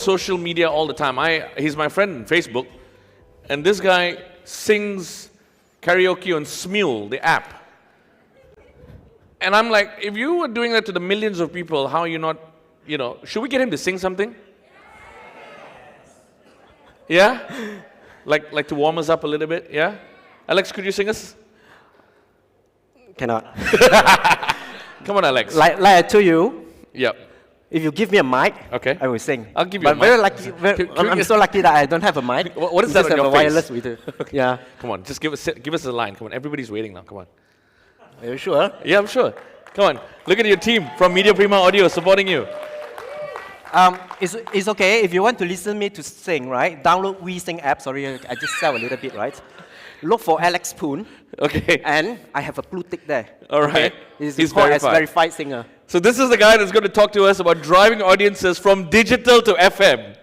social media all the time. He's my friend on Facebook, and this guy sings karaoke on Smule, the app. And I'm like, if you were doing that to the millions of people, how are you not, should we get him to sing something? Yeah? Like to warm us up a little bit, yeah? Alex, could you sing us? Cannot. Come on, Alex. Like I told you, Yep. if you give me a mic, Okay. I will sing. I'll give you a but mic. very lucky, I'm so lucky that I don't have a mic. What is We that just on have your a face? wireless with it. Okay. Yeah. Come on, just give us a line. Come on, everybody's waiting now. Come on. Are you sure? Yeah, I'm sure. Come on, look at your team from Media Prima Audio supporting you. It's okay if you want to listen me to sing, right? Download WeSing app. Sorry, I just sell a little bit, right? Look for Alex Poon. Okay. And I have a blue tick there. All right. Okay? He's verified. as verified singer. So this is the guy that's going to talk to us about driving audiences from digital to FM.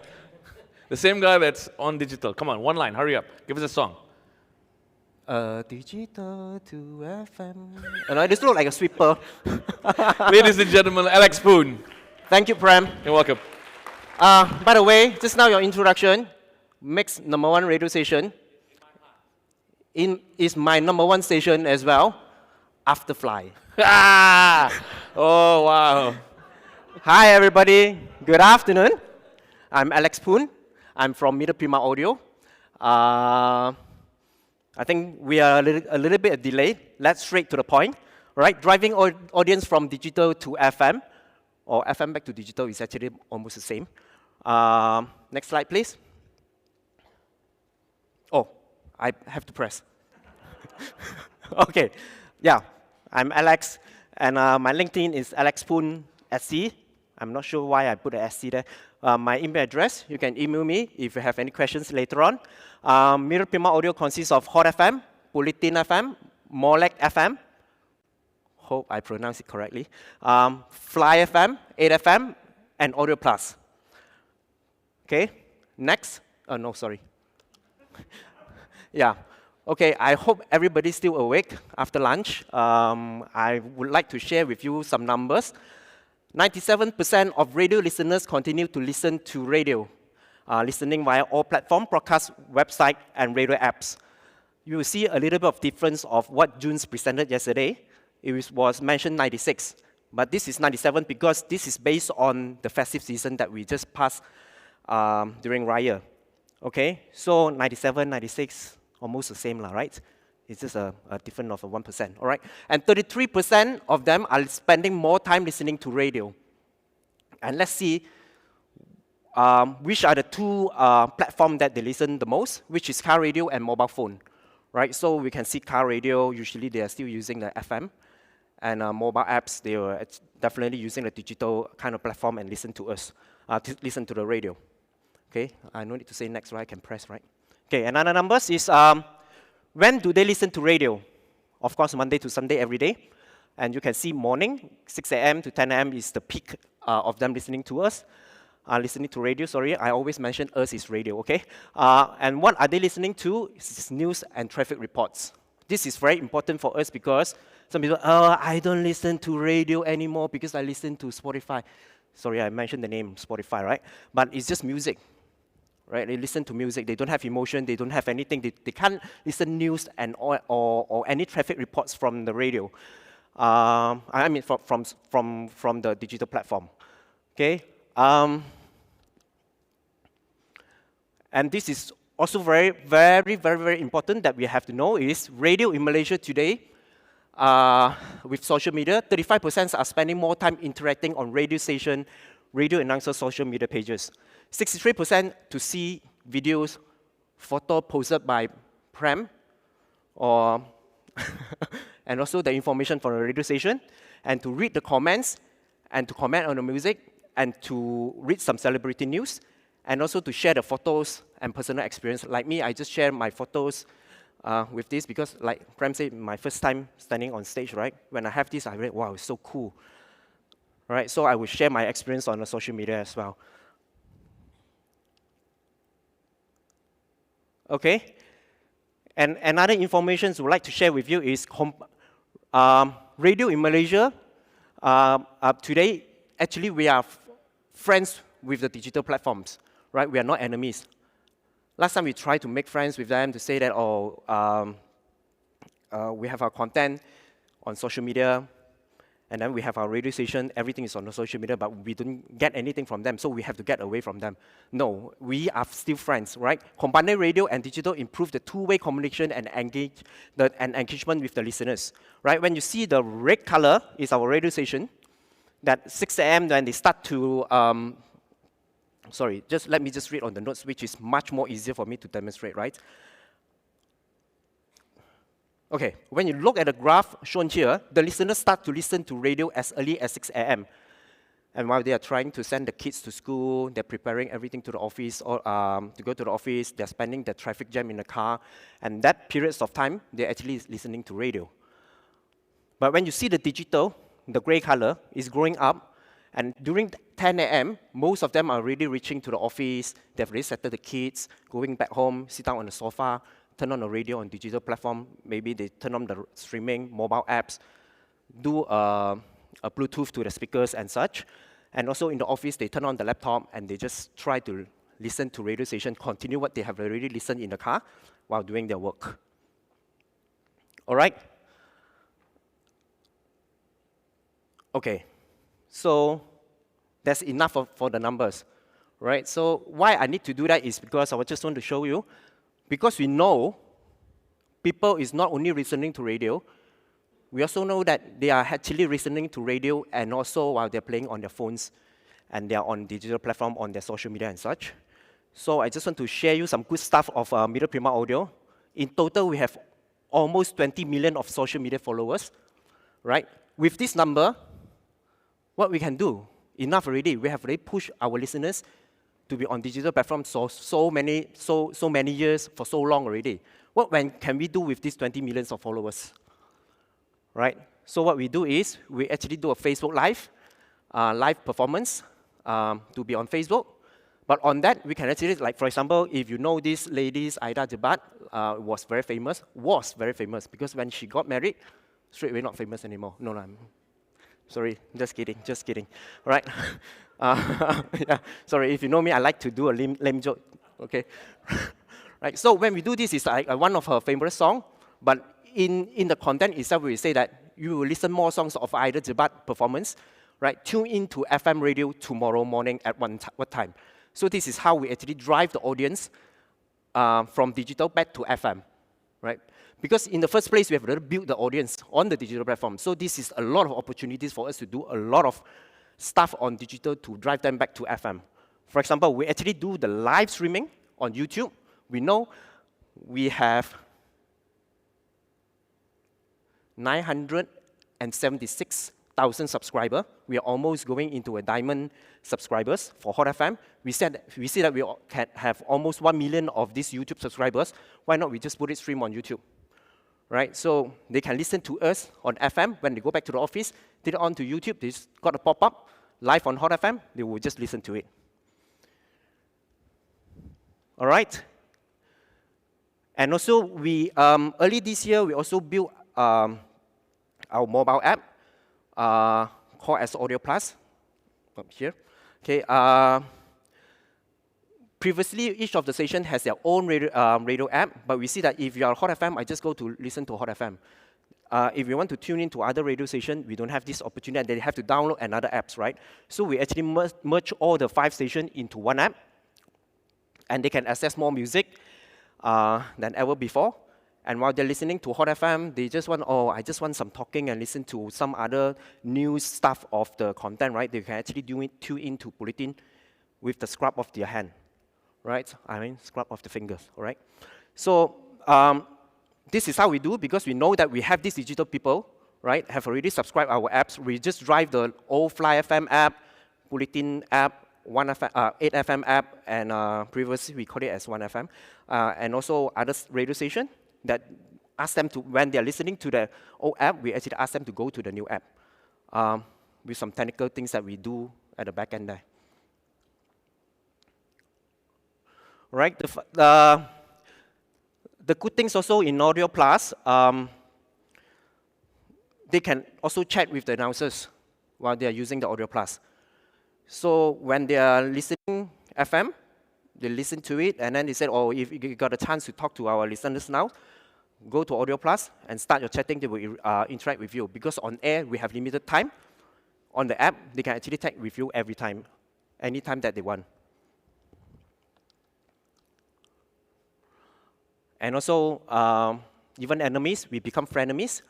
The same guy that's on digital. Come on, one line, hurry up. Give us a song. Digital to FM. And I just look like a sweeper. Ladies and gentlemen, Alex Poon. Thank you, Prem. You're welcome. By the way, just now your introduction, Mix #1 radio station, is my #1 station as well, Afterfly. Oh, wow. Hi, everybody. Good afternoon. I'm Alex Poon. I'm from Media Prima Audio. I think we are a little bit delayed. Let's straight to the point. Right? Driving audience from digital to FM, or FM back to digital is actually almost the same. Next slide, please. Oh, I have to press. Okay, yeah, I'm Alex, and my LinkedIn is Alex Poon SC. I'm not sure why I put a SC there. My email address, you can email me if you have any questions later on. Media Prima Audio consists of Hot FM, Bulletin FM, Molek FM, hope I pronounce it correctly, Fly FM, 8FM, and Audio Plus. Okay, next. Oh, no, sorry. Yeah. Okay, I hope everybody's still awake after lunch. I would like to share with you some numbers. 97% of radio listeners continue to listen to radio, listening via all platforms, broadcast, website, and radio apps. You will see a little bit of difference of what June's presented yesterday. It was mentioned 96, but this is 97 because this is based on the festive season that we just passed during Raya. Okay, so 97, 96, almost the same, right? It's just a difference of 1%, all right? And 33% of them are spending more time listening to radio. And let's see which are the two platforms that they listen the most, which is car radio and mobile phone, right? So we can see car radio, usually they are still using the FM, and mobile apps, they are definitely using the digital kind of platform and listen to us, to listen to the radio. Okay, I no need to say next, right? I can press, right? Okay, another numbers is when do they listen to radio? Of course, Monday to Sunday every day. And you can see morning, 6 a.m. to 10 a.m. is the peak of them listening to us. Listening to radio, sorry, I always mention us is radio, okay? And what are they listening to? It's news and traffic reports. This is very important for us because some people, I don't listen to radio anymore because I listen to Spotify. Sorry, I mentioned the name Spotify, right? But it's just music. Right? They listen to music. They don't have emotion. They don't have anything. They can't listen news and or any traffic reports from the radio. I mean from the digital platform. Okay. And this is also very, very, very, very important that we have to know is radio in Malaysia today. With social media, 35% are spending more time interacting on radio station, radio announcer, social media pages. 63% to see videos, photo posted by Prem, or and also the information from the radio station, and to read the comments, and to comment on the music, and to read some celebrity news, and also to share the photos and personal experience. Like me, I just share my photos with this because, like Prem said, my first time standing on stage, right? When I have this, I read, wow, it's so cool. Right? So I will share my experience on the social media as well. Okay? And another information I would like to share with you is radio in Malaysia. Today, actually, we are friends with the digital platforms. right? We are not enemies. Last time we tried to make friends with them to say that, oh, we have our content on social media, and then we have our radio station, everything is on the social media, but we don't get anything from them, so we have to get away from them. No, we are still friends, right? Combining radio and digital improve the two-way communication and engagement with the listeners, right? When you see the red color is our radio station, that 6 a.m. when they start to, sorry, let me read on the notes, which is much more easier for me to demonstrate, right? Okay, when you look at the graph shown here, the listeners start to listen to radio as early as 6 a.m. And while they are trying to send the kids to school, they're preparing everything to the office, or to go to the office, they're spending the traffic jam in the car, and that periods of time, they're actually listening to radio. But when you see the digital, the gray color is growing up, and during 10 a.m., most of them are already reaching to the office, they've already settled the kids, going back home, sit down on the sofa, turn on the radio on digital platform, maybe they turn on the streaming mobile apps, do a Bluetooth to the speakers and such. And also in the office, they turn on the laptop and they just try to listen to radio station, continue what they have already listened in the car while doing their work. All right? Okay, so that's enough for the numbers, right? So why I need to do that is because I just want to show you, because we know people is not only listening to radio, we also know that they are actually listening to radio and also while they're playing on their phones and they're on digital platform, on their social media and such. So I just want to share you some good stuff of Middle Prima Audio. In total, we have almost 20 million of social media followers, right? With this number, what we can do, enough already. We have already pushed our listeners to be on digital platforms so many years, for so long already. What can we do with these 20 millions of followers? Right? So what we do is, we actually do a Facebook live performance to be on Facebook. But on that, we can actually, like for example, if you know this lady, Aida Jebat, was very famous, because when she got married, straight away not famous anymore. No, I'm sorry, just kidding, all right? Yeah, sorry, if you know me, I like to do a lame joke, okay? Right, so when we do this, it's like one of her favorite songs, but in the content itself, we say that you will listen more songs of Aida Jebat performance, right? Tune in to FM radio tomorrow morning at what time? So this is how we actually drive the audience from digital back to FM, right? Because in the first place, we have already built the audience on the digital platform. So this is a lot of opportunities for us to do a lot of stuff on digital to drive them back to FM. For example, we actually do the live streaming on YouTube. We know we have 976,000 subscribers. We are almost going into a diamond subscribers for Hot FM. We see that we can have almost 1 million of these YouTube subscribers. Why not we just put it stream on YouTube? Right? So they can listen to us on FM. When they go back to the office, they on to YouTube, they just got a pop-up, live on Hot FM, they will just listen to it. All right? And also, we early this year, we also built our mobile app called as Audio Plus, up here. Okay, previously, each of the station has their own radio app, but we see that if you are Hot FM, I just go to listen to Hot FM. If you want to tune in to other radio stations, we don't have this opportunity, and they have to download another apps, right? So we actually merge all the 5 stations into one app, and they can access more music than ever before. And while they're listening to Hot FM, they just want, oh, I just want some talking and listen to some other news stuff of the content, right? They can actually tune into Bulletin with the scrub of their hand, right? I mean, scrub of the fingers, all right? So this is how we do, because we know that we have these digital people, right, have already subscribed our apps. We just drive the old Fly FM app, Bulletin app, 8FM app, and previously we called it as 1FM, and also other radio stations that ask them to, when they're listening to the old app, we actually ask them to go to the new app with some technical things that we do at the back end there. Right, the good things also in Audio Plus, they can also chat with the announcers while they are using the Audio Plus. So when they are listening FM, They listen to it, and then they said, oh, if you got a chance to talk to our listeners now, go to Audio Plus and start your chatting. They will interact with you. Because on air, we have limited time. On the app, they can actually chat with you every time, anytime that they want. And also, even enemies, we become frenemies.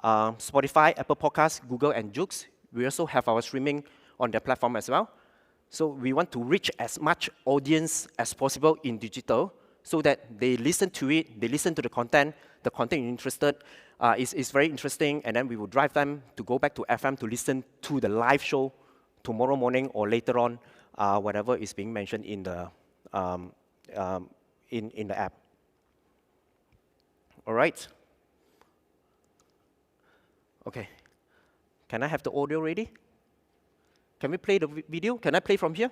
Spotify, Apple Podcasts, Google, and Joox, we also have our streaming on their platform as well. So we want to reach as much audience as possible in digital so that they listen to it, they listen to the content interested, is very interesting, and then we will drive them to go back to FM to listen to the live show tomorrow morning or later on, whatever is being mentioned in the, in the app. All right. Okay. Can I have the audio ready? Can we play the video? Can I play from here?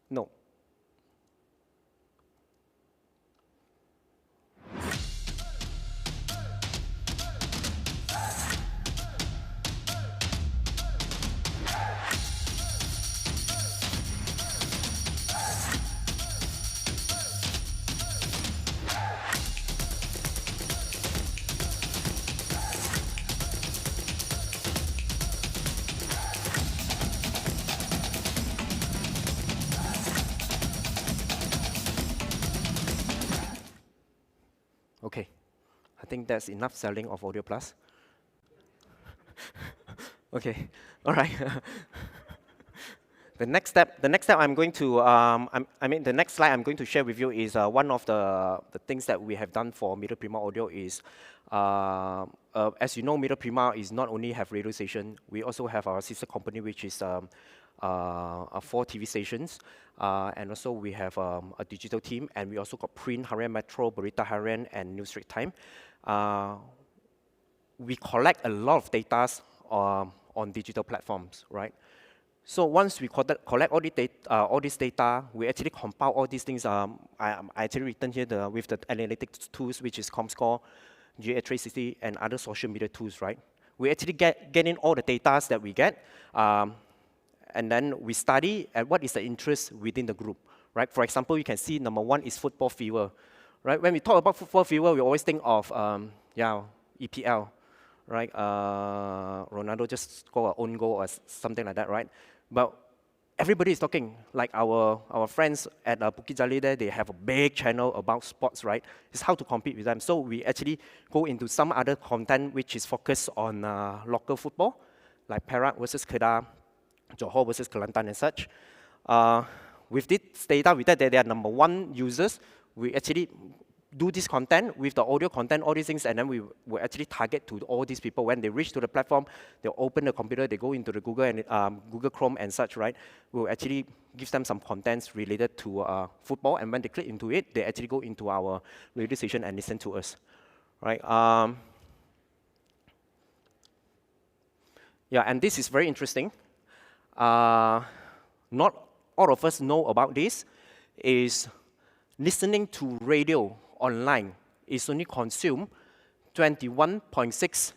No. Okay, I think that's enough selling of Audio Plus. Okay, all right. The next step I'm going to, the next slide I'm going to share with you is one of the things that we have done for Media Prima Audio is, as you know, Media Prima is not only have radio station, we also have our sister company, which is 4 TV stations, and also we have a digital team, and we also got Print, Harian Metro, Berita Harian, and News Straits Time. We collect a lot of data on digital platforms, right? So once we collect all this data, we actually compile all these things. I actually written here with the analytics tools, which is ComScore, GA360, and other social media tools, right? We actually get in all the data that we get, and then we study what is the interest within the group, right? For example, you can see number 1 is football fever, right? When we talk about football fever, we always think of EPL, right? Ronaldo just scored an own goal or something like that, right? But everybody is talking, like our friends at Bukit Jalil there, they have a big channel about sports, right? It's how to compete with them. So we actually go into some other content which is focused on local football, like Perak versus Kedah, Johor versus Kelantan and such. With this data, with that they are number 1 users, we actually do this content with the audio content, all these things, and then we will actually target to all these people. When they reach to the platform, they'll open the computer, they go into the Google and Google Chrome and such, right? We'll actually give them some contents related to football, and when they click into it, they actually go into our radio station and listen to us, right? Yeah, and this is very interesting. Not all of us know about this, is listening to radio online is only consume 21.6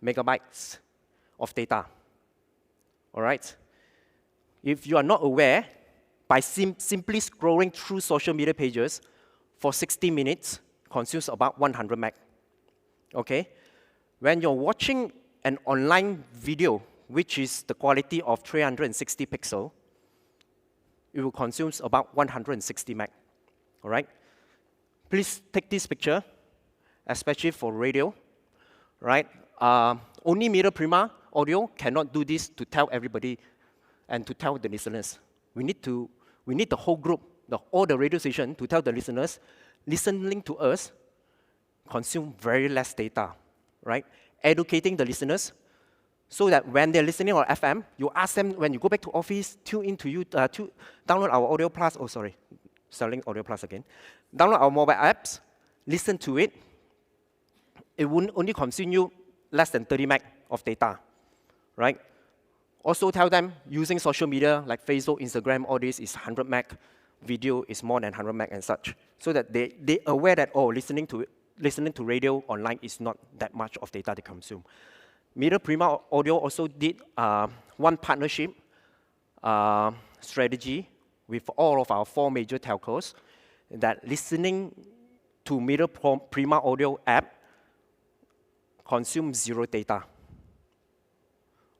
megabytes of data. All right? If you are not aware, by simply scrolling through social media pages for 60 minutes consumes about 100 meg. Okay? When you're watching an online video, which is the quality of 360 pixel, it will consume about 160 meg. All right? Please take this picture, especially for radio, right? Only Media Prima Audio cannot do this to tell everybody and to tell the listeners. We need the whole group, all the radio station to tell the listeners, listening to us consume very less data, right? Educating the listeners so that when they're listening on FM, you ask them, when you go back to office, tune into you, download our Audio Plus, selling Audio Plus again. Download our mobile apps, listen to it. It won't only consume you less than 30 meg of data, right? Also tell them using social media like Facebook, Instagram, all this is 100 meg. Video is more than 100 meg and such. So that they aware that, oh, listening to radio online is not that much of data they consume. Media Prima Audio also did one partnership strategy with all of our 4 major telcos that listening to Middle Prima Audio app consumes 0 data.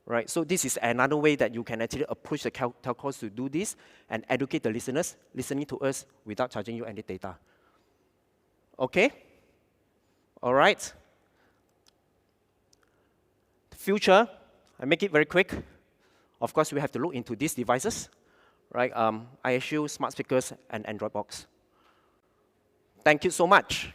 Right, so this is another way that you can actually approach the telcos to do this and educate the listeners listening to us without charging you any data. Okay? All right. Future, I make it very quick. Of course, we have to look into these devices, right? ISU, smart speakers, and Android box. Thank you so much.